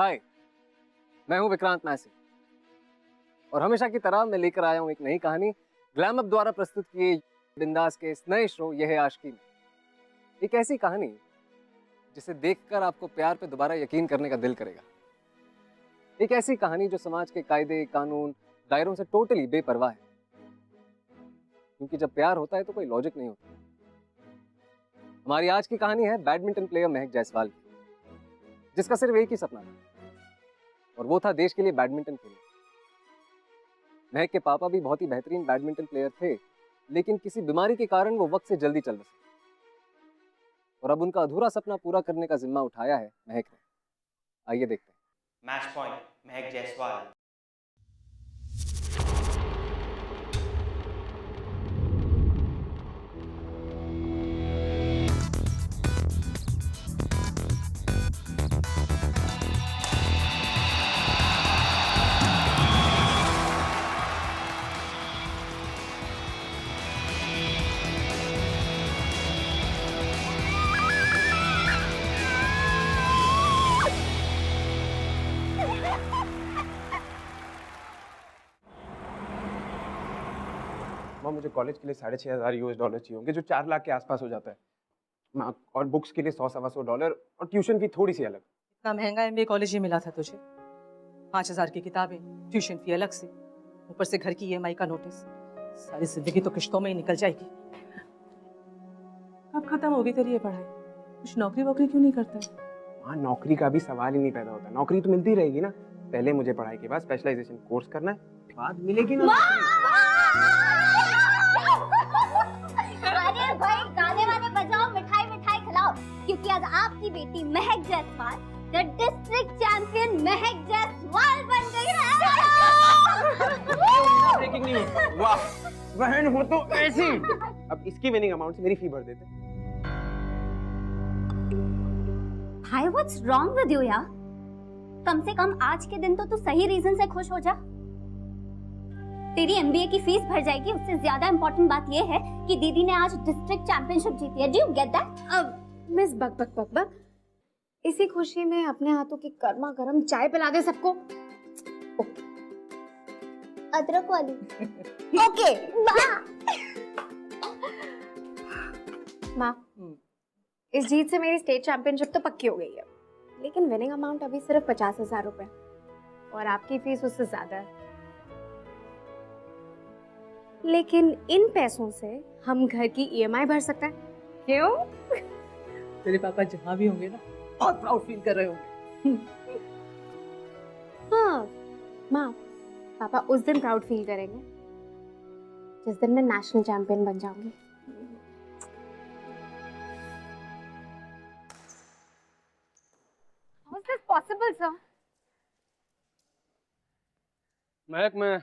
हाय, मैं हूं विक्रांत मैसी और हमेशा की तरह मैं लेकर आया हूं एक नई कहानी ग्लैम अप द्वारा प्रस्तुत किए बिंदास के इस नए शो ये है आशिकी में। एक ऐसी कहानी जिसे देखकर आपको प्यार पे दोबारा यकीन करने का दिल करेगा। एक ऐसी कहानी जो समाज के कायदे कानून दायरों से टोटली बेपरवाह है, क्योंकि जब प्यार होता है तो कोई लॉजिक नहीं होता। हमारी आज की कहानी है बैडमिंटन प्लेयर महक जायसवाल की, जिसका सिर्फ एक ही सपना था और वो था देश के लिए बैडमिंटन खेलना। महक के पापा भी बहुत ही बेहतरीन बैडमिंटन प्लेयर थे, लेकिन किसी बीमारी के कारण वो वक्त से जल्दी चल बसे और अब उनका अधूरा सपना पूरा करने का जिम्मा उठाया है महक ने। आइए देखते हैं। मैच पॉइंट महक जायसवाल। मुझे कॉलेज के लिए $6,500 चाहिए होंगे, जो 4 लाख के आसपास हो जाता है। और बुक्स के लिए $100-125 और ट्यूशन फी थोड़ी सी अलग। इतना महंगा एमबीए कॉलेज ही मिला था तुझे। 5,000 की किताबें, ट्यूशन फी अलग से, ऊपर से घर की ईएमआई का नोटिस। सारी जिंदगी तो किश्तों में ही निकल जाएगी। अब खत्म होगी तेरी ये पढ़ाई, कुछ नौकरी वोकरी क्यों नहीं करता है? हाँ, नौकरी का भी सवाल ही नहीं पैदा होता। नौकरी तो मिलती रहेगी ना। पहले मुझे पढ़ाई के बाद स्पेशलाइजेशन कोर्स करना है, बाद मिलेगी ना। अरे भाई, गाने वाने बजाओ, मिठाई मिठाई खिलाओ, क्योंकि आज आपकी बेटी महक जायसवाल द डिस्ट्रिक्ट चैंपियन महक जायसवाल बन गई है। Breaking news. वाह, बहन हो तो ऐसी। अब इसकी विनिंग अमाउंट से मेरी फी भर देते। भाई, व्हाट्स रॉन्ग विद यू यार? कम से कम आज के दिन तो तू सही रीजन से खुश हो जा। तेरी एमबीए की फीस भर जाएगी। उससे ज्यादा इम्पोर्टेंट बात ये है कि दीदी ने आज डिस्ट्रिक्ट चैंपियनशिप जीती है। Do you get that? अब मिस बक बक बक बक, इसी खुशी में अपने हाथों की गर्मा गर्म चाय पिला दे सबको। अदरक वाली। ओके। माँ, इस जीत से मेरी स्टेट चैंपियनशिप तो पक्की हो गई है, लेकिन विनिंग अमाउंट अभी सिर्फ 50,000 रुपए और आपकी फीस उससे ज्यादा है। लेकिन इन पैसों से हम घर की ईएमआई भर सकते हैं, क्यों? तेरे पापा जहाँ भी होंगे ना, बहुत प्राउड फील कर रहे होंगे। हाँ माँ, पापा उस दिन प्राउड फील करेंगे जिस दिन मैं नेशनल चैंपियन बन जाऊंगी। How is this possible, sir? महक, मैं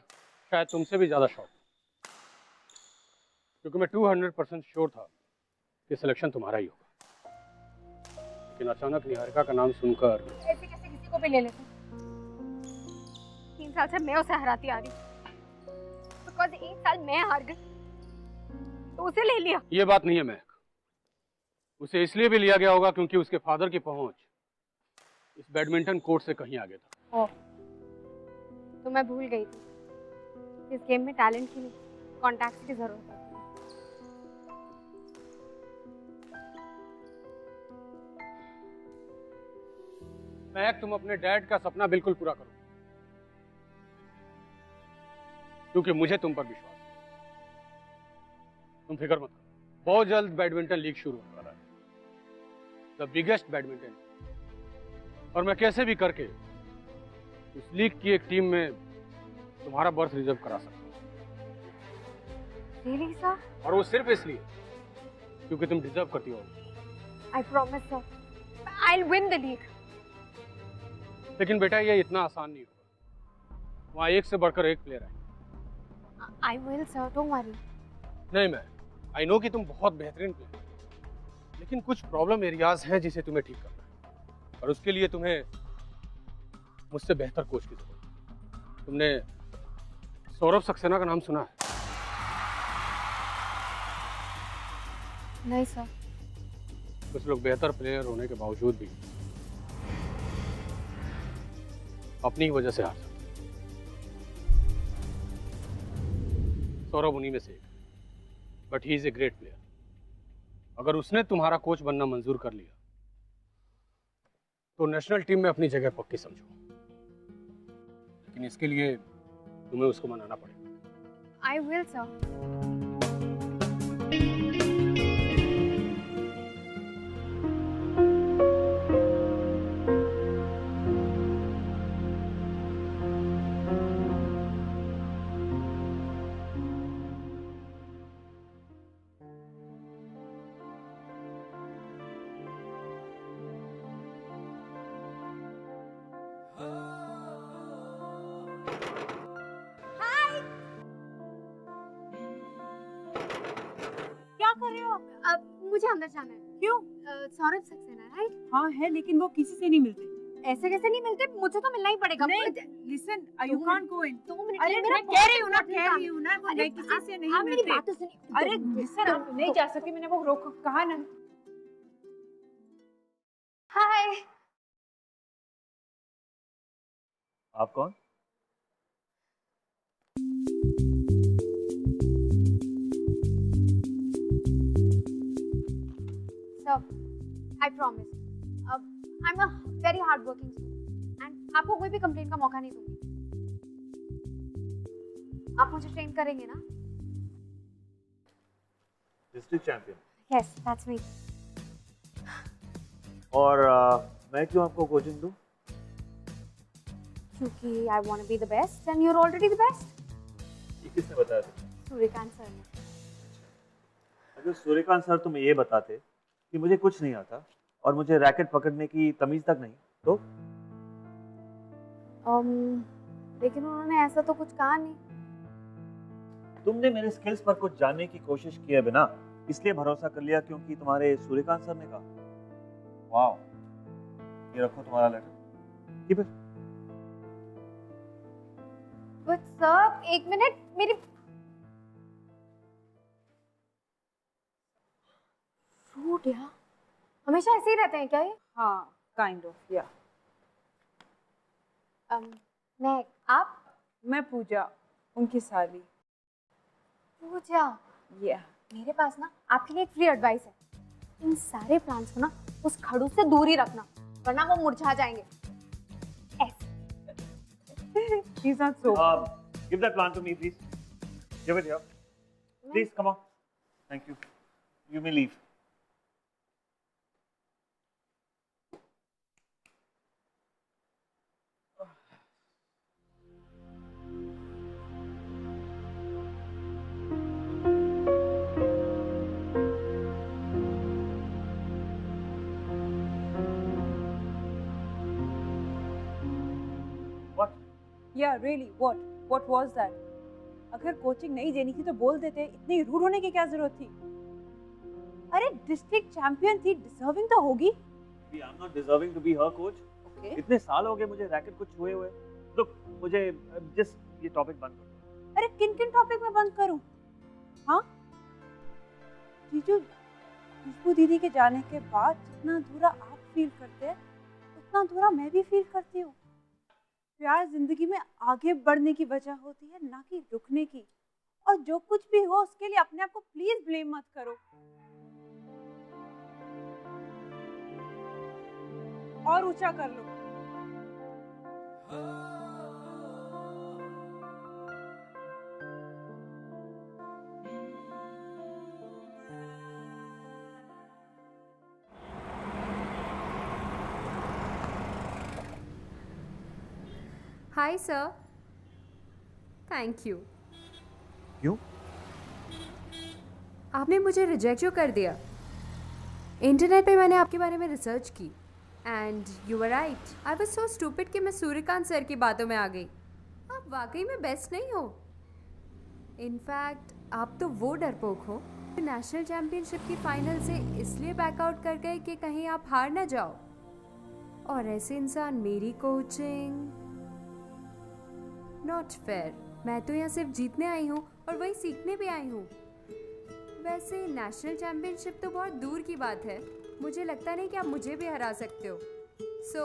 शायद तुमसे भी ज्यादा शॉक, क्योंकि मैं 200% श्योर था कि सिलेक्शन तुम्हारा ही होगा। लेकिन अचानक निहारिका का नाम सुनकर ऐसे कैसे किसी को भी ले लेते? 3 साल से मैं उसे हराती आ रही, बिकॉज़ 1 साल मैं हार गई तो उसे ले लिया। ये बात नहीं है महक, उसे इसलिए भी लिया गया होगा क्योंकि उसके फादर की पहुंच इस बैडमिंटन कोर्ट से कहीं आगे था। ओह, तो मैं भूल गई थी इस गेम में टैलेंट की नहीं, कॉन्टैक्ट्स की जरूरत है। महक, तुम अपने डैड का सपना बिल्कुल पूरा करो, क्योंकि मुझे तुम पर विश्वास है। तुम फिक्र मत करो, बहुत जल्द बैडमिंटन लीग शुरू होने वाला है, द बिगेस्ट बैडमिंटन। और मैं कैसे भी करके उस लीग की एक टीम में तुम्हारा बर्थ रिजर्व करा सकता हूँ। Really, sir? और वो सिर्फ इसलिए क्योंकि तुम डिजर्व करती हो। I promise, sir. I'll win the league. लेकिन बेटा, ये इतना आसान नहीं होगा। वहाँ एक से बढ़कर एक प्लेयर है। I will, sir. Don't worry. नहीं, मैं आई नो कि तुम बहुत बेहतरीन प्लेयर हो, लेकिन कुछ प्रॉब्लम एरियाज हैं जिसे तुम्हें ठीक करना है, और उसके लिए तुम्हें मुझसे बेहतर कोच की जरूरत है। तुमने सौरभ सक्सेना का नाम सुना है? नहीं सर। कुछ लोग बेहतर प्लेयर होने के बावजूद भी अपनी ही वजह से हार सकते। सौरभ उन्हीं में से एक, but he is a great player. अगर उसने तुम्हारा कोच बनना मंजूर कर लिया तो नेशनल टीम में अपनी जगह पक्की समझो, लेकिन इसके लिए तुम्हें उसको मनाना पड़ेगा। I will sir. क्या कर रहे हो? अब मुझे अंदर जाना है। क्यों? सौरभ सक्सेना, राइट? हाँ है, लेकिन वो किसी से नहीं मिलते। ऐसे कैसे नहीं मिलते? मुझे तो मिलना ही पड़ेगा। Listen, you can't go in. 2 minute. अरे मैं कह रही हूँ ना, मैं किसी से नहीं आप मेरी मिलते। बात तो सुनिए। अरे लिसन, आप नहीं जा सकती, मैंने वो रोक कहा ना। हाय। आप कौन? Sir, I promise. I'm a very hardworking student and आपको कोई भी कंप्लेन का मौका नहीं दूंगी। आप मुझे ट्रेन करेंगे ना? District champion. Yes, that's me. और मैं क्यों आपको कोचिंग दूं? क्योंकि I want to be the best and you're already the best. ये किसने बताया तुम्हें? सूर्यकांत सर ने। अगर सूर्यकांत सर तुम्हें ये बताते कि मुझे कुछ नहीं आता और मुझे रैकेट पकड़ने की तमीज तक नहीं, तो? लेकिन उन्होंने ऐसा तो कुछ कहा नहीं। तुमने मेरे स्किल्स पर कुछ जानने की कोशिश किए बिना इसलिए भरोसा कर लिया क्योंकि तुम्हारे सूर्यकांत सर ने कहा। वाओ, ये रखो तुम्हारा letter. Keep it. But sir, एक मिनट, मेरी फ्रूट यार हमेशा ऐसे ही रहते हैं क्या ये? हाँ, काइंड ऑफ, या। मैं, आप? मैं पूजा, उनकी साली। पूजा? या। मेरे पास ना आपके लिए एक फ्री एडवाइस है। इन सारे प्लांट्स को ना उस खड़ूस से दूर ही रखना, वरना वो मुरझा जाएंगे। ऐसे। She's not so. Give that plant to me, please. Give it here. Please, come on. Thank you. You may leave. What? Yeah, really, what was that? अगर कोचिंग नहीं देनी थी तो बोल देते, इतनी रूड होने की क्या जरूरत थी? अरे डिस्ट्रिक्ट चैंपियन थी, डिजर्विंग तो होगी। I'm not deserving to be her coach. Okay. इतने साल हो गए मुझे रैकेट को छुए हुए। Look, मुझे just ये टॉपिक बंद कर दो। अरे किन किन टॉपिक में बंद करूं? हाँ? जीजू, खुशबू दीदी के जाने के बाद जितना अधूरा आप फील करते हैं, उतना अधूरा मैं भी फील करती हूँ। प्यार जिंदगी में आगे बढ़ने की वजह होती है, ना कि रुकने की। और जो कुछ भी हो उसके लिए अपने आप को प्लीज ब्लेम मत करो। और ऊंचा कर लो। Hi sir, thank you. क्यों? आपने मुझे रिजेक्ट क्यों कर दिया? इंटरनेट पे मैंने आपके बारे में रिसर्च की and you were right. I was so stupid कि मैं सूर्यकांत सर की बातों में आ गई। आप वाकई में बेस्ट नहीं हो। इनफैक्ट आप तो वो डरपोक हो नेशनल चैम्पियनशिप की फाइनल से इसलिए बैकआउट कर गए कि कहीं आप हार ना जाओ। और ऐसे इंसान मेरी कोचिंग, नॉट फेयर। मैं तो यहाँ सिर्फ जीतने आई हूँ और वही सीखने भी आई हूँ। वैसे नेशनल चैम्पियनशिप तो बहुत दूर की बात है, मुझे लगता नहीं कि आप मुझे भी हरा सकते हो। सो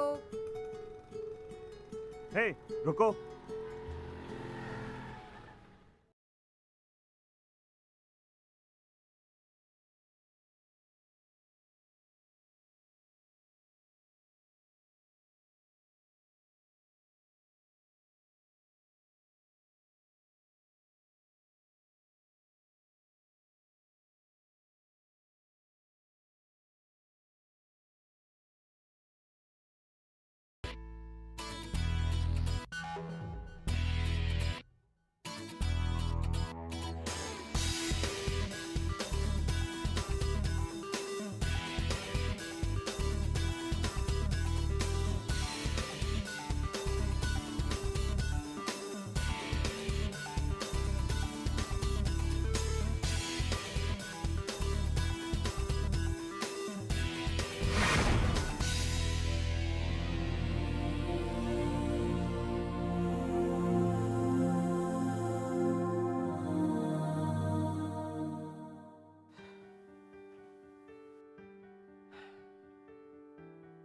हे, रुको।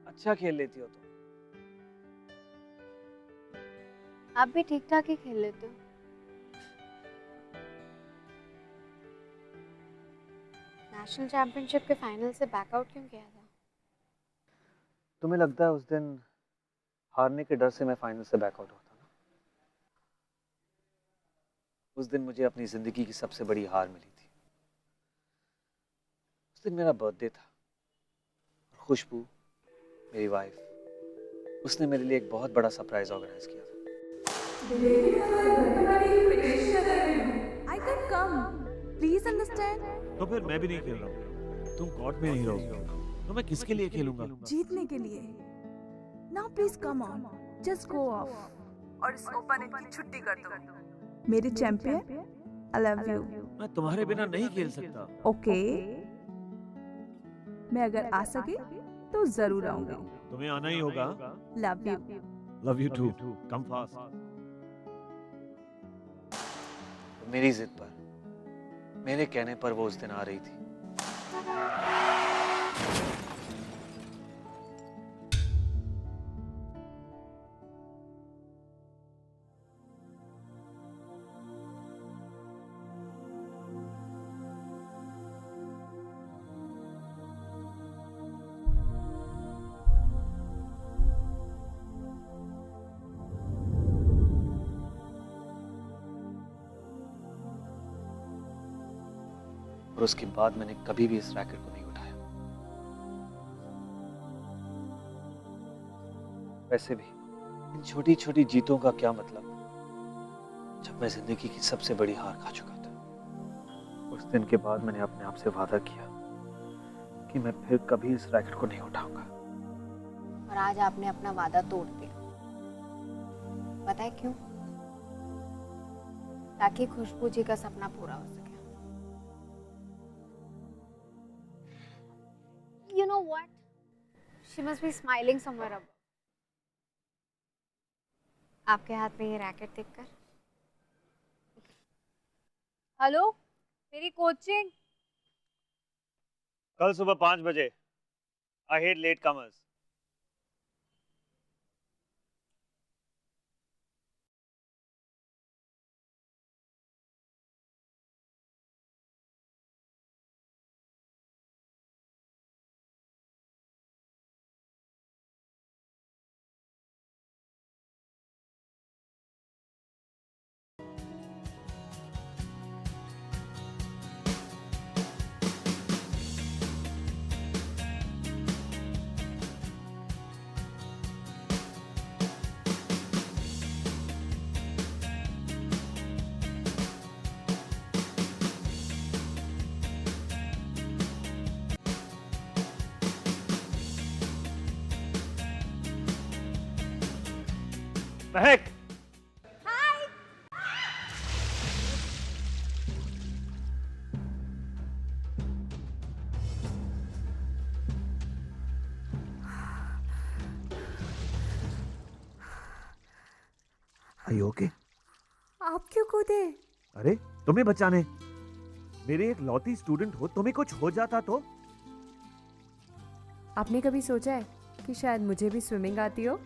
अच्छा खेल लेती हो तुम। आप भी ठीक ठाक ही खेल लेते हो। नेशनल चैंपियनशिप के फाइनल से बैकआउट क्यों किया था? तुम्हें लगता है उस दिन हारने के डर से मैं फाइनल से बैकआउट होता ना? उस दिन मुझे अपनी जिंदगी की सबसे बड़ी हार मिली थी। उस दिन मेरा बर्थडे था। खुशबू, मेरी वाइफ, उसने मेरे लिए एक बहुत बड़ा सरप्राइज ऑर्गेनाइज किया था। I can't come. Please understand. तो फिर मैं भी नहीं खेल रहा हूँ। तुम कोर्ट में नहीं रहोगे तो मैं किसके लिए खेलूंगा? जीतने के लिए। Now please come on. Just go off. और इस ओपनिंग की छुट्टी कर दो। मेरे चैंपियन, I love you. मैं तुम्हारे बिना नहीं खेल सकता। Okay. मैं अगर आ सके तो जरूर आऊंगी। तुम्हें आना ही होगा। Love you. Love you too. Come fast. मेरी जिद पर, मेरे कहने पर वो उस दिन आ रही थी। और उसके बाद मैंने कभी भी इस रैकेट को नहीं उठाया। वैसे भी इन छोटी छोटी जीतों का क्या मतलब जब मैं जिंदगी की सबसे बड़ी हार खा चुका था। उस दिन के बाद मैंने अपने आप से वादा किया कि मैं फिर कभी इस रैकेट को नहीं उठाऊंगा। और आज आपने अपना वादा तोड़ दिया। पता है क्यों? ताकि खुशबू जी का सपना पूरा हो सके। You know what? She must be smiling somewhere above. आपके हाथ में ये रैकेट देखकर। हेलो, मेरी कोचिंग। कल सुबह 5 बजे। I hate late comers. Mahak, okay? आप क्यों कूदे? अरे तुम्हें बचाने। मेरे एक लौती स्टूडेंट हो, तुम्हें कुछ हो जाता तो? आपने कभी सोचा है कि शायद मुझे भी स्विमिंग आती हो?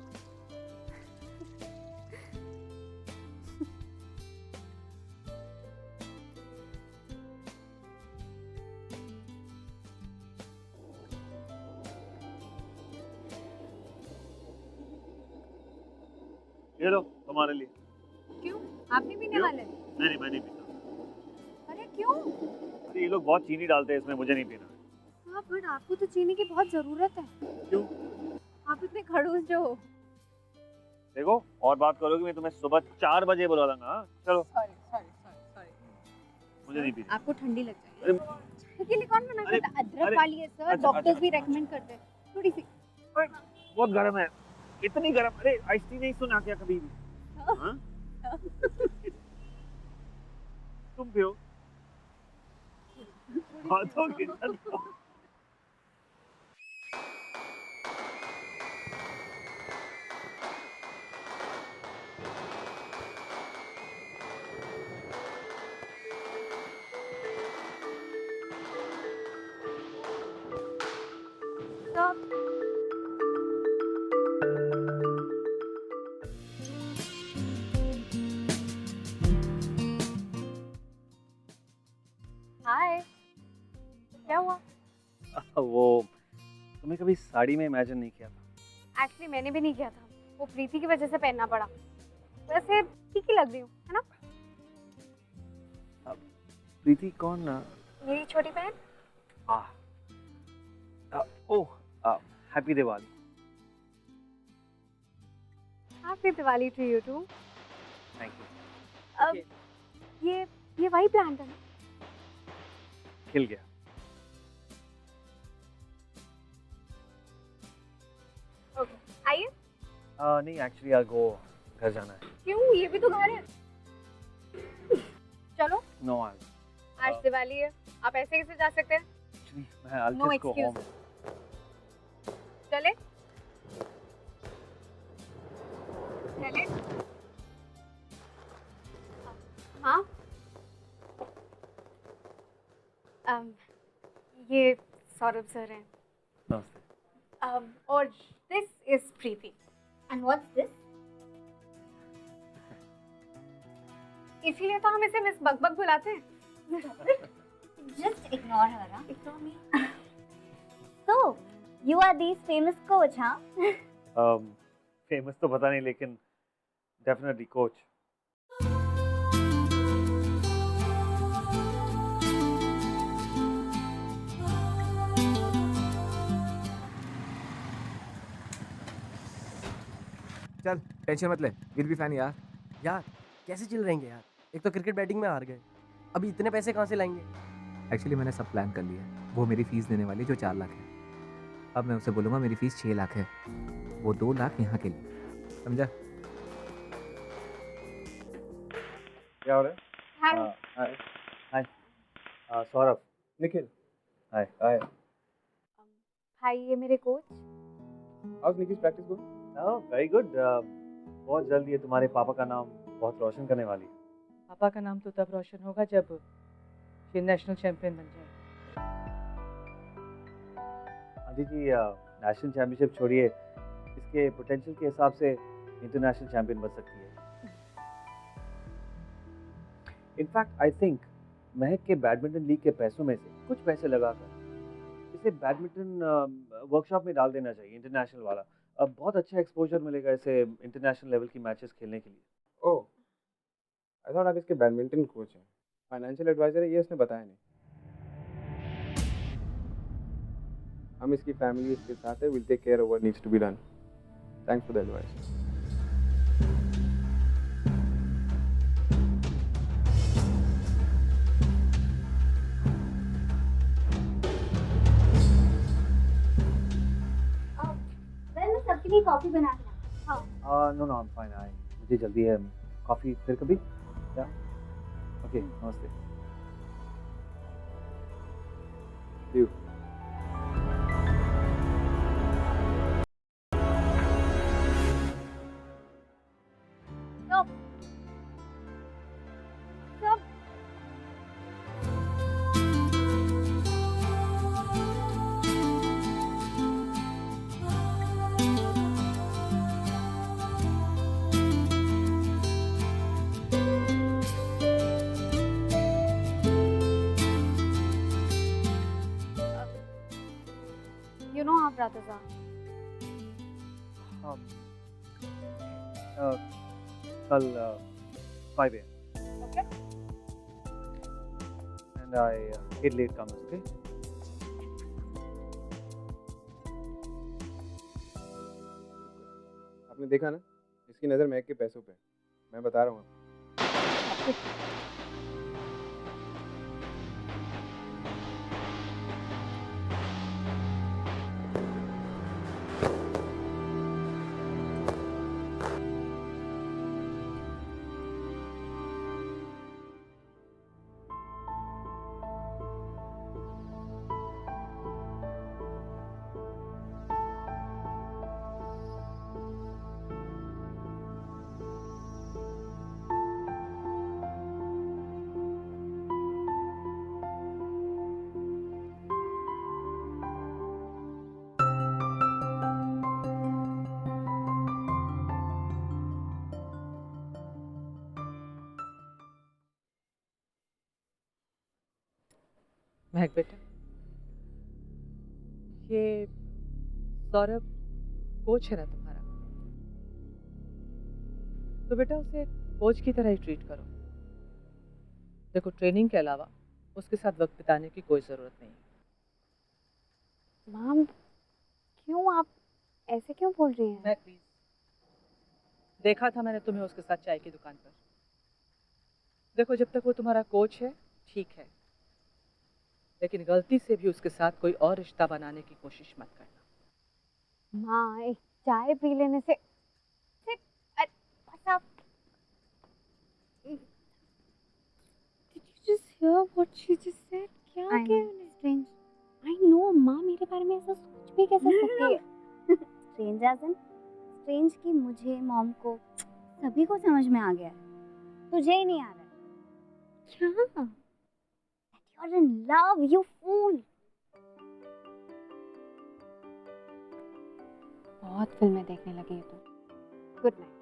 ये लो तुम्हारे लिए। क्यों? आप नहीं पीने वाले? नहीं मैं नहीं पीता। अरे क्यों? अरे ये लोग बहुत चीनी डालते हैं इसमें, मुझे नहीं पीना। हाँ बट आपको तो चीनी की बहुत जरूरत है। क्यों? आप इतने खड़ूस जो हो। देखो और बात करोगे मैं तुम्हें सुबह 4 बजे बुला दूंगा। हाँ चलो। सॉरी। मुझे नहीं पीना। आपको ठंडी लग जाएगी। के लिए कौन मना करता? अदरक वाली है सर, डॉक्टर्स भी रेकमेंड करते हैं थोड़ी सी। बहुत गर्म है, इतनी गर्म। अरे आइस टी नहीं सुना क्या कभी भी? हाँ? तुम पियो। हाथों के साथ। हाय, क्या हुआ? वो तुम्हें कभी साड़ी में इमेजिन नहीं किया था? एक्चुअली मैंने भी नहीं किया था, वो प्रीति की वजह से पहनना पड़ा। वैसे ठीक ही लग रही हूँ, है ना? प्रीति कौन? मेरी छोटी बहन। Oh, happy Diwali. Happy Diwali to you too. Thank you. अब ये वही प्लांट है ना? खिल गया। ओके, आइए। नहीं एक्चुअली आई गो, घर जाना है। क्यों? ये भी तो घर है। चलो। नो आज दिवाली है, आप ऐसे कैसे जा सकते हैं? एक्चुअली मैं I'll No just go home. चले? चले? हाँ? ये सौरभ सर हैं। नमस्ते। और this is Preeti. And what's this? इसीलिए तो हम इसे मिस बकबक बुलाते हैं। Just ignore her, huh? Ignore me. So, you are these famous coach, huh? Famous तो पता नहीं लेकिन डेफिनेटली कोच। चल टेंशन मत ले, विल बी फैन यार। यार कैसे चिल रहेंगे यार? एक तो क्रिकेट बैटिंग में हार गए, अभी इतने पैसे कहाँ से लाएंगे? एक्चुअली मैंने सब प्लान कर लिया है। वो मेरी फ़ीस देने वाली जो 4 लाख है, अब मैं उसे बोलूँगा मेरी फ़ीस 6 लाख है, वो 2 लाख यहाँ के लिए, समझा? क्या हो रहा है? हाय। हाय सौरभ। निखिल। हाय। हाय। हाय, ये मेरे coach. House Nikhil practice going? Very good. बहुत जल्द ये तुम्हारे पापा का नाम बहुत रोशन करने वाली है। पापा का नाम तो तब रोशन होगा जब ये नेशनल चैंपियन बन जाए। आंटी जी नेशनल चैंपियनशिप छोड़िए, इसके पोटेंशियल के हिसाब से इंटरनेशनल चैंपियन बन सकती है। इनफैक्ट आई थिंक महक के बैडमिंटन लीग के पैसों में से कुछ पैसे लगाकर इसे बैडमिंटन वर्कशॉप में डाल देना चाहिए, इंटरनेशनल वाला। अब बहुत अच्छा एक्सपोजर मिलेगा इसे इंटरनेशनल लेवल की मैचेस खेलने के लिए। ओह, आई थॉट आप इसके बैडमिंटन कोच हैं। फाइनेंशियल एडवाइजर है ये उसने बताया नहीं। हम इसकी फैमिली इसके साथ है, will take care of what needs to be done. Thanks for the advice. सबके लिए कॉफी बना के ला। हाँ। No I am fine. मुझे जल्दी है। कॉफी फिर कभी? क्या? ओके, नमस्ते। यू। You know आप Radhaza. कल 5 AM. Okay. And I hate late comers, okay? आपने देखा ना, इसकी नज़र महक के पैसों पे है। मैं बता रहा हूँ आपको। महक बेटा, ये सौरभ कोच है ना तुम्हारा, तो बेटा उसे कोच की तरह ही ट्रीट करो। देखो, ट्रेनिंग के अलावा उसके साथ वक्त बिताने की कोई ज़रूरत नहीं है। मैम, क्यों आप ऐसे क्यों बोल रही हैं? महक प्लीज, देखा था मैंने तुम्हें उसके साथ चाय की दुकान पर। देखो, जब तक वो तुम्हारा कोच है ठीक है, लेकिन गलती से भी उसके साथ कोई और रिश्ता बनाने की कोशिश मत करना। माँ, एक चाय पी लेने से Did you just hear what she just said? क्या कहा उन्होंने? Strange. I know, माँ मेरे बारे में ऐसा सोच भी कैसे सकती है? Strange as in strange कि मुझे, मॉम को, सभी को समझ में आ गया है, तुझे ही नहीं आ रहा है। क्या? You're in love, you fool. बहुत फिल्में देखने लगी है तू। Good night.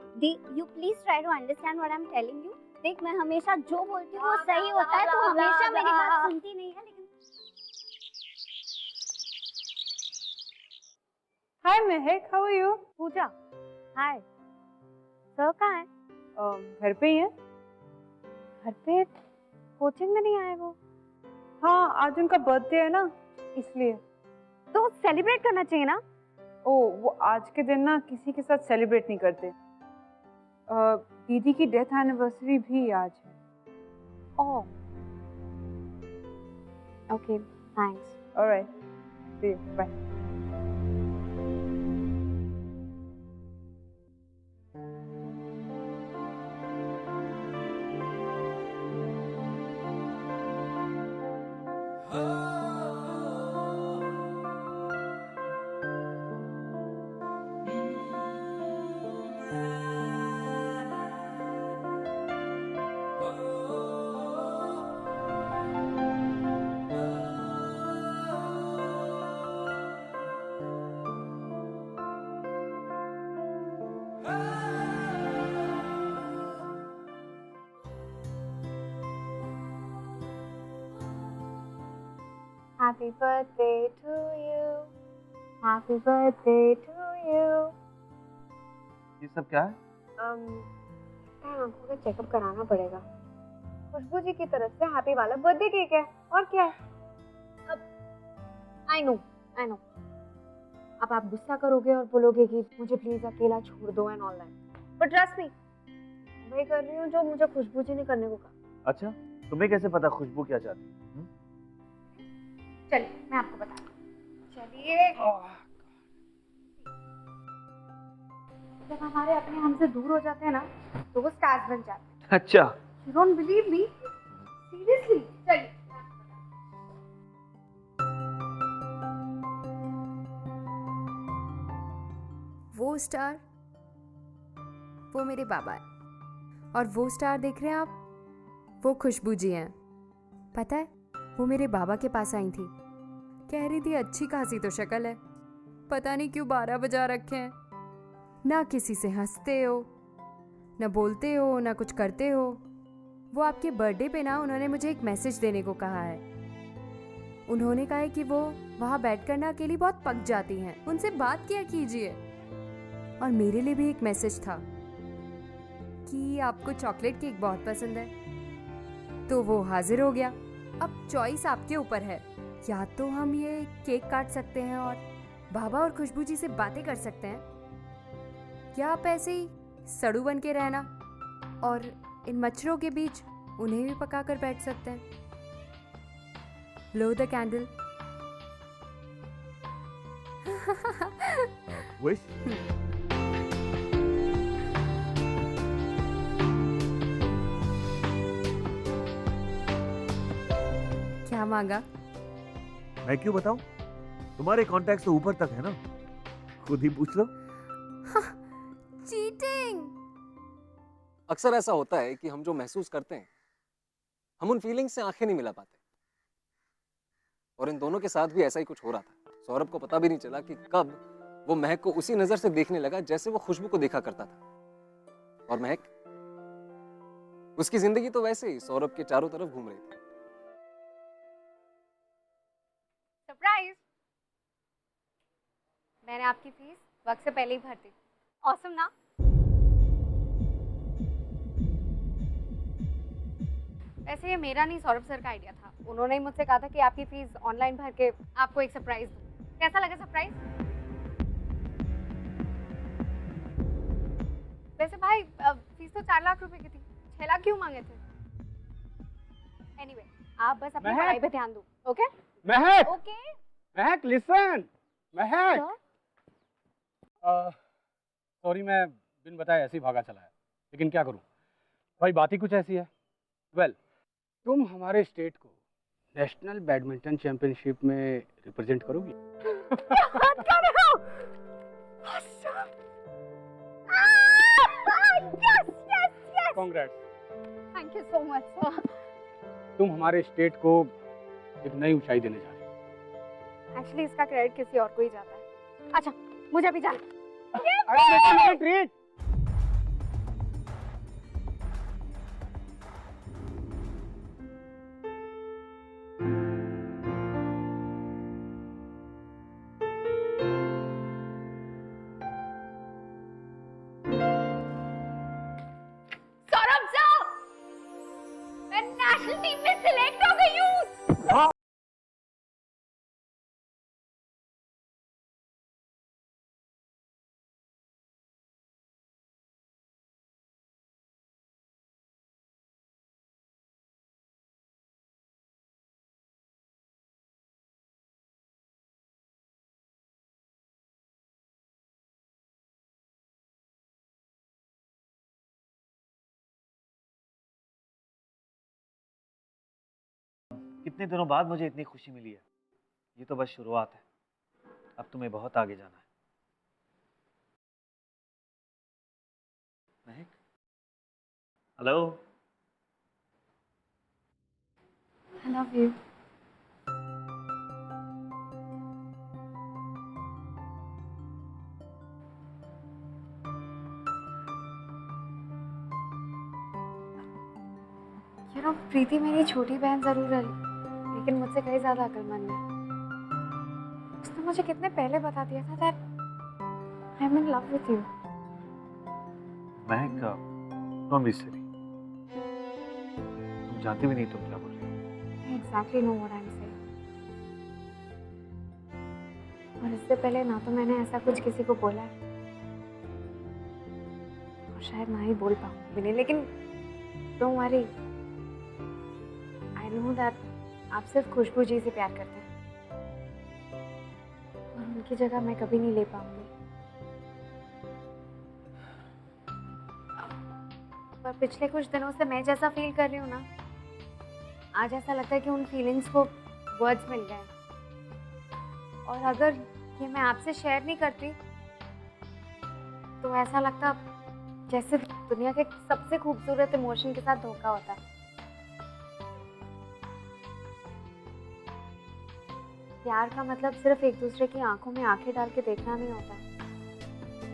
You please try to understand what I'm telling you. देख, मैं हमेशा जो बोलती हूँ वो सही होता है, तो हमेशा मेरी बात सुनती नहीं है, लेकिन Hi Mahak, how are you? Pooja, hi. Sir कहाँ है? घर पे ही है। घर पे? कोचिंग में नहीं आए वो? हाँ, आज उनका बर्थडे है ना, इसलिए। तो सेलिब्रेट करना चाहिए ना? ओ, वो आज के दिन ना किसी के साथ सेलिब्रेट नहीं करते। दीदी की डेथ एनिवर्सरी भी आज है। Oh, okay, thanks. Alright, see you, bye. Happy birthday to you. Happy birthday to you. ये सब क्या है? आंखों का चेकअप कराना पड़ेगा। खुशबू जी की तरफ से हैप्पी वाला बर्थडे केक है, और क्या है? अब I know. अब आप गुस्सा करोगे और बोलोगे कि मुझे प्लीज अकेला छोड़ दो and all that, but trust me, वही कर रही हूँ जो मुझे खुशबू जी ने करने को कहा। अच्छा, तुम्हें कैसे पता खुशबू क्या चाहती है? चलिए, मैं आपको बताती हूँ। चलिए, जब हमारे अपने हमसे दूर हो जाते हैं ना, तो वो स्टार्स बन जाते हैं। अच्छा, You don't believe me? Seriously? चलिए। वो स्टार, वो मेरे बाबा है, और वो स्टार देख रहे हैं आप, वो खुशबू जी हैं। पता है, वो मेरे बाबा के पास आई थी, कह रही थी अच्छी खासी तो शक्ल है, पता नहीं क्यों 12 बजा रखे हैं, ना किसी से हंसते हो, ना बोलते हो, ना कुछ करते हो। वो आपके बर्थडे पे ना उन्होंने मुझे एक मैसेज देने को कहा है। उन्होंने कहा है कि वो वहाँ बैठकर ना अकेली बहुत पक जाती हैं, उनसे बात किया कीजिए। और मेरे लिए भी एक मैसेज था कि आपको चॉकलेट केक बहुत पसंद है, तो वो हाजिर हो गया। अब चॉइस आपके ऊपर है, या तो हम ये केक काट सकते हैं और बाबा और खुशबू जी से बातें कर सकते हैं, या आप ऐसे ही सड़ू बन के रहना और इन मच्छरों के बीच उन्हें भी पका कर बैठ सकते हैं। Blow the candle. विश। क्या मांगा? मैं क्यों बताऊं? तुम्हारे कॉन्टैक्ट तो ऊपर तक है ना, खुद ही पूछ लो। चीटिंग। अक्सर ऐसा होता है कि हम जो महसूस करते हैं, हम उन फीलिंग्स से आंखें नहीं मिला पाते। और इन दोनों के साथ भी ऐसा ही कुछ हो रहा था। सौरभ को पता भी नहीं चला कि कब वो महक को उसी नजर से देखने लगा जैसे वो खुशबू को देखा करता था। और महक, उसकी जिंदगी तो वैसे ही सौरभ के चारों तरफ घूम रही थी। सरप्राइज! मैंने आपकी फीस वक्त से पहले ही भर दी। ऑसम ना? वैसे ये मेरा नहीं, सौरभ सर का आइडिया था। उन्होंने ही मुझसे कहा था कि आपकी फीस ऑनलाइन भर के आपको एक सरप्राइज दूं। कैसा लगा सरप्राइज? वैसे भाई फीस तो 4 लाख रुपए की थी, 6 लाख क्यों मांगे थे? एनीवे, आप बस अपनी पढ़ाई पे ध्यान दो, ओके? महक! ओके? महक लिसन! महक! सॉरी, मैं बिन बताए ऐसे ही भागा चला है, लेकिन क्या करूं भाई, बात ही कुछ ऐसी है। वेल, तुम हमारे स्टेट को नेशनल बैडमिंटन चैंपियनशिप में रिप्रेजेंट करोगी। Congrats. Thank you so much sir. तुम हमारे स्टेट को एक नई ऊंचाई देने जा रही हो। एक्चुअली इसका क्रेडिट किसी और को ही जाता है। अच्छा, मुझे अभी जाना। अरे ट्रीट। सौरभ सर, मैं नेशनल टीम में सिलेक्ट हो गई हूँ। कितने दिनों बाद मुझे इतनी खुशी मिली है। ये तो बस शुरुआत है, अब तुम्हें बहुत आगे जाना है। महक, hello. I love you. You know, प्रीति मेरी छोटी बहन जरूर है, लेकिन मुझसे कहीं ज्यादा अक्लमंद है। उसने मुझे कितने पहले बता दिया था that I'm in love with you. Mahak, don't be silly. तुम जानती भी नहीं तुम क्या बोल रही हो। I exactly know what I'm saying. और इससे पहले ना तो मैंने ऐसा कुछ किसी को बोला है, और शायद ना ही बोल पाऊंगी भी नहीं, लेकिन don't worry. I know that आप सिर्फ खुशबू जी से प्यार करते हैं, और उनकी जगह मैं कभी नहीं ले पाऊंगी। पर पिछले कुछ दिनों से मैं जैसा फील कर रही हूँ ना, आज ऐसा लगता है कि उन फीलिंग्स को वर्ड्स मिल गए। और अगर ये मैं आपसे शेयर नहीं करती तो ऐसा लगता जैसे दुनिया के सबसे खूबसूरत इमोशन के साथ धोखा होता है। प्यार का मतलब सिर्फ एक दूसरे की आंखों में आंखें डाल के देखना नहीं होता,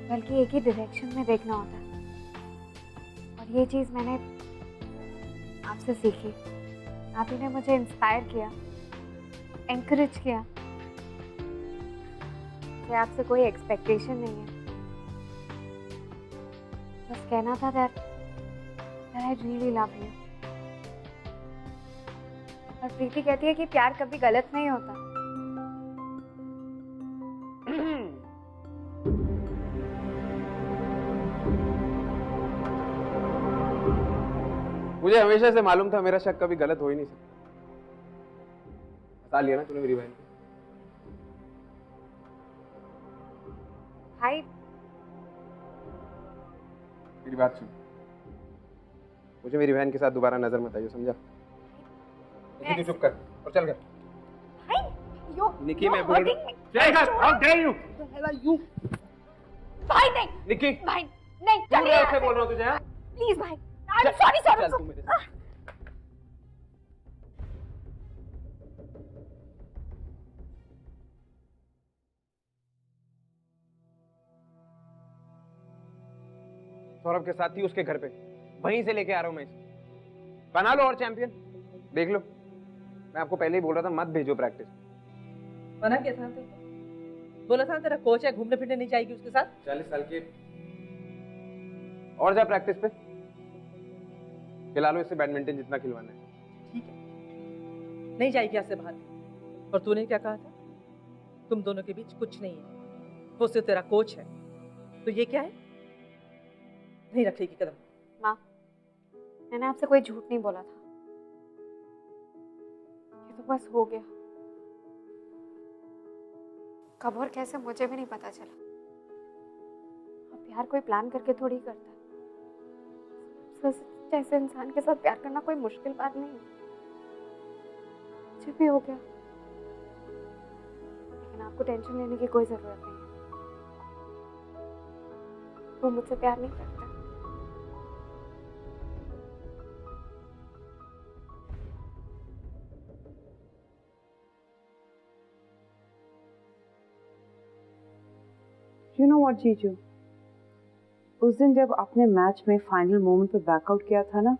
बल्कि एक ही डायरेक्शन में देखना होता है। और ये चीज़ मैंने आपसे सीखी। आप ही ने मुझे इंस्पायर किया, एनकरेज किया। मुझे आपसे कोई एक्सपेक्टेशन नहीं है, बस कहना था that That I really love you. और प्रीति कहती है कि प्यार कभी गलत नहीं होता। मुझे हमेशा से मालूम था मेरा शक कभी गलत हो ही नहीं सकता। बता लिया ना तूने मेरी बहन को। भाई मेरी बात सुन, मुझे मेरी बहन के साथ दोबारा नजर मत आइयो, समझा? निकी तू चुप कर और चल कर। निकी मैं बोल चल कर। How dare you? The hell are you? भाई नहीं। निकी भाई नहीं। तू ऐसे बोल रहा हूँ तुझे? हाँ प्लीज भाई। I'm sorry चल तू मेरे साथ। सौरभ के साथ थी उसके घर पे, वहीं से लेके आ रहा हूं मैं इसे। बना लो और चैंपियन, देख लो। मैं आपको पहले ही बोल रहा था मत भेजो प्रैक्टिस। मना किया था तुमको? बोला था तेरा कोच है, घूमने फिरने नहीं जाएगी उसके साथ। 40 साल की और जा प्रैक्टिस पे, खिला लो इससे बैडमिंटन जितना खिलवाना है। ठीक है, नहीं जाएगी यहाँ से बाहर। और तूने क्या कहा था? तुम दोनों के बीच कुछ नहीं है, वो सिर्फ तेरा कोच है। तो ये क्या है? नहीं रखेगी कदम। माँ, मैंने आपसे कोई झूठ नहीं बोला था। ये तो बस हो गया। कब और कैसे मुझे भी नहीं पता चला। अब प्यार कोई प्लान करके थोड़ी करता है। जैसे इंसान के साथ प्यार करना कोई मुश्किल बात नहीं है। मुझे भी हो गया, लेकिन आपको टेंशन लेने की कोई जरूरत नहीं है। वो मुझसे प्यार नहीं करता। You know what, जीजू? उस दिन जब आपने मैच में फाइनल मोमेंट पे बैकआउट किया था ना,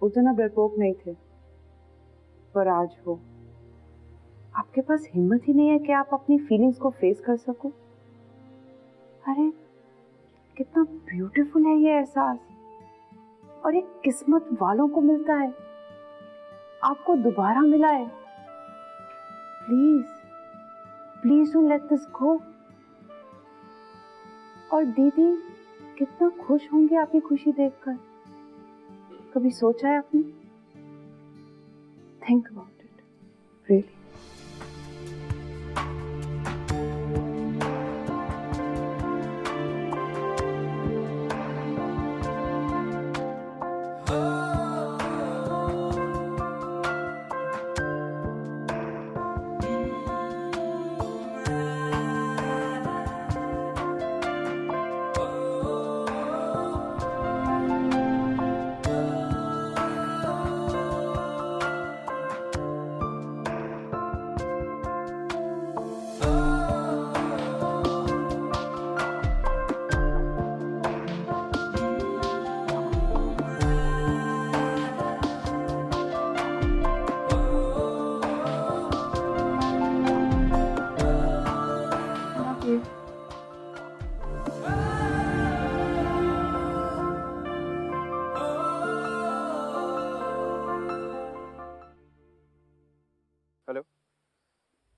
उस दिन आप डरपोक नहीं थे, पर आज हो। आपके पास हिम्मत ही नहीं है कि आप अपनी फीलिंग्स को फेस कर सको। अरे कितना ब्यूटीफुल है ये एहसास, और ये किस्मत वालों को मिलता है। आपको दोबारा मिला है। Please please don't let this go. और दीदी कितना खुश होंगे आपकी खुशी देखकर। कभी सोचा है आपने? Think about it really.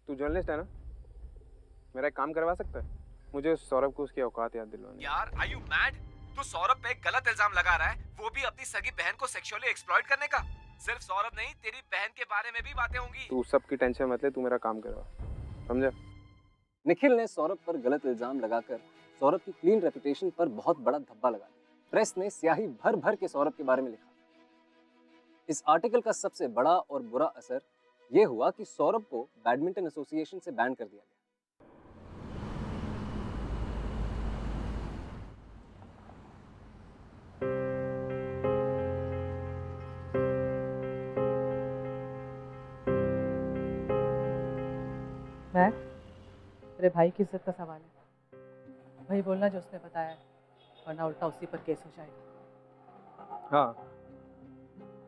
Journalist है ना, मेरा एक काम करवा सकता है? मुझे सौरभ को उसकी औकात याद दिलवानी। यार आर यू मैड? तू सौरभ पे गलत इल्जाम लगा रहा है, वो भी अपनी सगी बहन को सेक्सुअली एक्सप्लॉइट करने का। सिर्फ सौरभ नहीं, तेरी बहन के बारे में भी बातें होंगी। तू सबकी टेंशन मत ले, तू मेरा काम करवा, समझा? निखिल ने सौरभ पर गलत इल्जाम लगाकर सौरभ की क्लीन रेपुटेशन पर बहुत बड़ा धब्बा लगा दिया। प्रेस ने स्याही भर भर के सौरभ के बारे में लिखा। इस आर्टिकल का सबसे बड़ा और बुरा असर यह हुआ कि सौरभ को बैडमिंटन एसोसिएशन से बैन कर दिया गया। मैं तेरे भाई की इज्जत का सवाल है, वही बोलना जो उसने बताया है, वरना उल्टा उसी पर केस हो जाएगा। हाँ,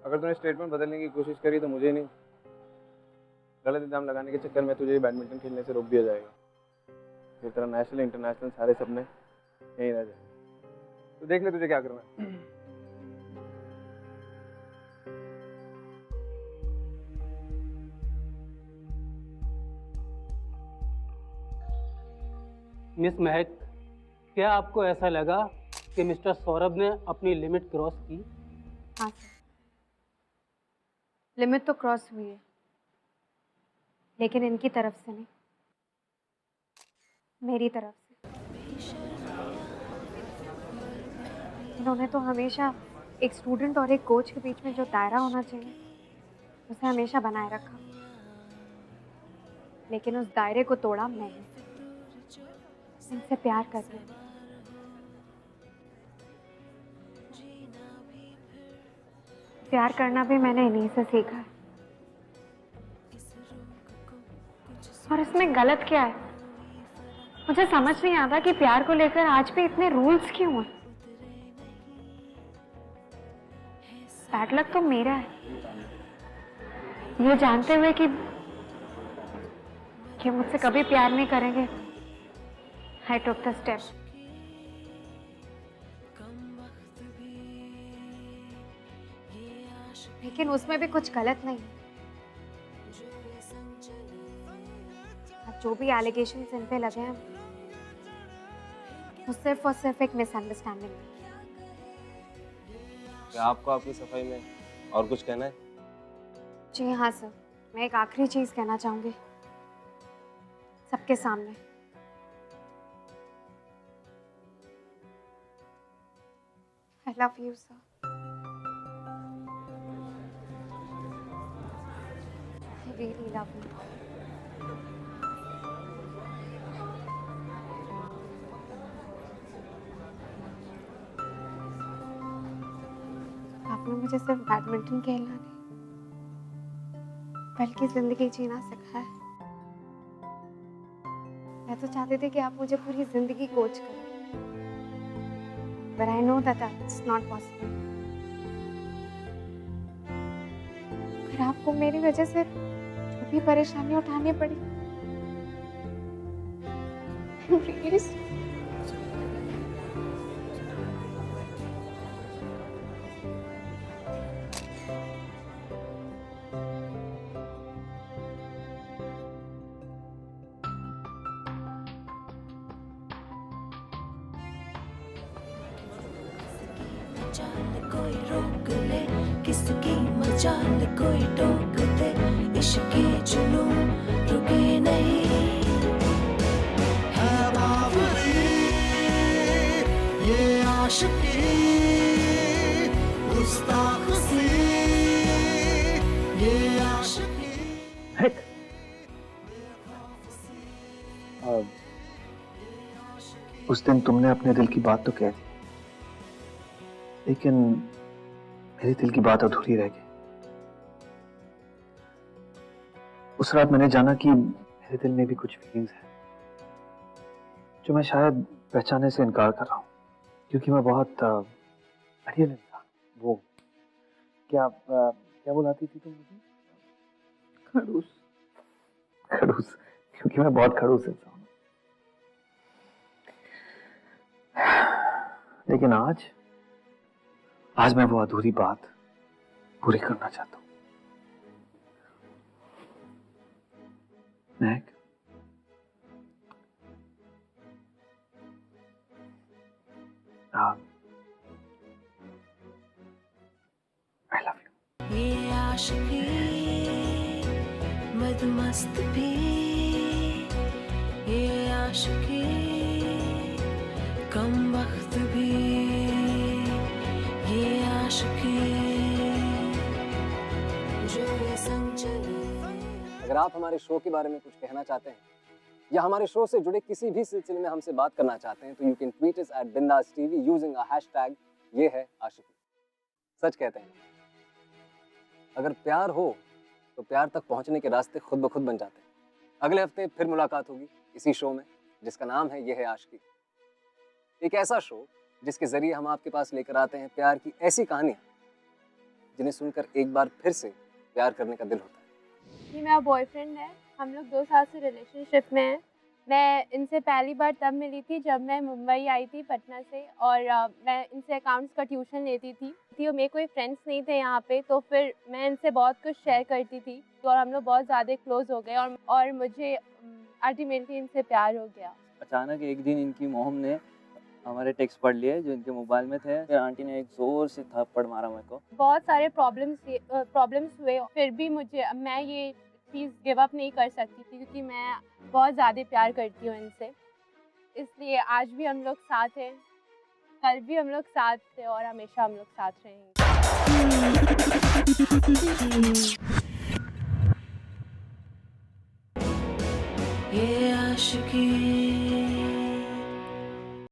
अगर तूने स्टेटमेंट बदलने की कोशिश करी तो मुझे नहीं, गलत इल्जाम लगाने के चक्कर में तुझे बैडमिंटन खेलने से रोक दिया जाएगा। फिर तेरा नेशनल इंटरनेशनल सारे सपने यहीं रह जाए। तो देख ले तुझे क्या करना है। मिस महक, क्या आपको ऐसा लगा कि मिस्टर सौरभ ने अपनी लिमिट क्रॉस की? हाँ सर, लिमिट तो क्रॉस हुई है, लेकिन इनकी तरफ से नहीं, मेरी तरफ से। इन्होंने तो हमेशा एक स्टूडेंट और एक कोच के बीच में जो दायरा होना चाहिए उसे हमेशा बनाए रखा, लेकिन उस दायरे को तोड़ा मैंने, इनसे प्यार करके। प्यार करना भी मैंने इन्हीं से सीखा है। और इसमें गलत क्या है? मुझे समझ नहीं आता कि प्यार को लेकर आज भी इतने रूल्स क्यों हैं। बैड लक तो मेरा है, ये जानते हुए कि मुझसे कभी प्यार नहीं करेंगे। I took the step. लेकिन उसमें भी कुछ गलत नहीं। जो भी एलिगेशंस इन पे लगे हैं वो सिर्फ और सिर्फ एक मिसअंडरस्टैंडिंग है। क्या आपको आपकी सफाई में और कुछ कहना है? जी हाँ सर, मैं एक आखिरी चीज कहना चाहूंगी सबके सामने। I love you, sir. I really love you. आपने मुझे सिर्फ बैडमिंटन खेलना नहीं, बल्कि जिंदगी जीना सिखाया है। मैं तो चाहती थी कि आप मुझे पूरी जिंदगी कोच करें, but I know that that's not possible. फिर आपको मेरी वजह से जो भी परेशानी उठानी पड़ी, प्लीज कोई रोक ले, किसकी मजाल कोई टोक दे, इश्क की जुनून रुके नहीं। है बावरी ये आशिकी, गुस्ताख सी ये आशिकी। उस दिन तुमने अपने दिल की बात तो कह दी, लेकिन मेरे दिल की बात अधूरी रह गई। उस रात मैंने जाना कि मेरे दिल में भी कुछ फीलिंग्स हैं जो मैं शायद पहचानने से इनकार कर रहा हूँ, क्योंकि मैं बहुत अड़ियल इंसान। वो क्या बुलाती थी तुम मुझे? खड़ूस। खड़ूस, क्योंकि मैं बहुत खड़ूस इंसान हूँ। लेकिन आज मैं वो अधूरी बात पूरी करना चाहता हूँ। महक, I love you. ये आशिकी मदमस्त भी, ये आशिकी कम वक्त भी, ये आशिकी जो ये संग चले। अगर आप हमारे शो के बारे में कुछ कहना चाहते हैं या हमारे शो से जुड़े किसी भी सिलसिले में हमसे बात करना चाहते हैं तो you can tweet us @bindaastv using a hashtag ये है आशिकी। सच कहते हैं, अगर प्यार हो तो प्यार तक पहुंचने के रास्ते खुद ब खुद बन जाते हैं। अगले हफ्ते फिर मुलाकात होगी इसी शो में जिसका नाम है ये है आशिकी। एक ऐसा शो जिसके जरिए हम आपके पास लेकर आते हैं प्यार की ऐसी कहानियां जिन्हें सुनकर एक बार फिर से प्यार करने का दिल होता है। ये मेरा बॉयफ्रेंड है, हम लोग 2 साल से रिलेशनशिप में हैं। मैं इनसे पहली बार तब मिली थी जब मैं मुंबई आई थी पटना से, और मैं इनसे अकाउंट्स का ट्यूशन लेती थी और मेरे कोई फ्रेंड्स नहीं थे यहाँ पे, तो फिर मैं इनसे बहुत कुछ शेयर करती थी और हम लोग बहुत ज़्यादा क्लोज हो गए और मुझे अल्टीमेटली इनसे प्यार हो गया। अचानक एक दिन इनकी मोम ने हमारे टेक्स्ट पढ़ लिए जो इनके मोबाइल में थे, फिर आंटी ने एक जोर से थप्पड़ मारा मेरे को। बहुत सारे प्रॉब्लम्स हुए, फिर भी मैं ये चीज़ गिव अप नहीं कर सकती थी क्योंकि मैं बहुत ज़्यादा प्यार करती हूँ इनसे। इसलिए आज भी हम लोग साथ हैं, कल भी हम लोग साथ थे और हमेशा हम लोग साथ रहेंगे। ये आशिकी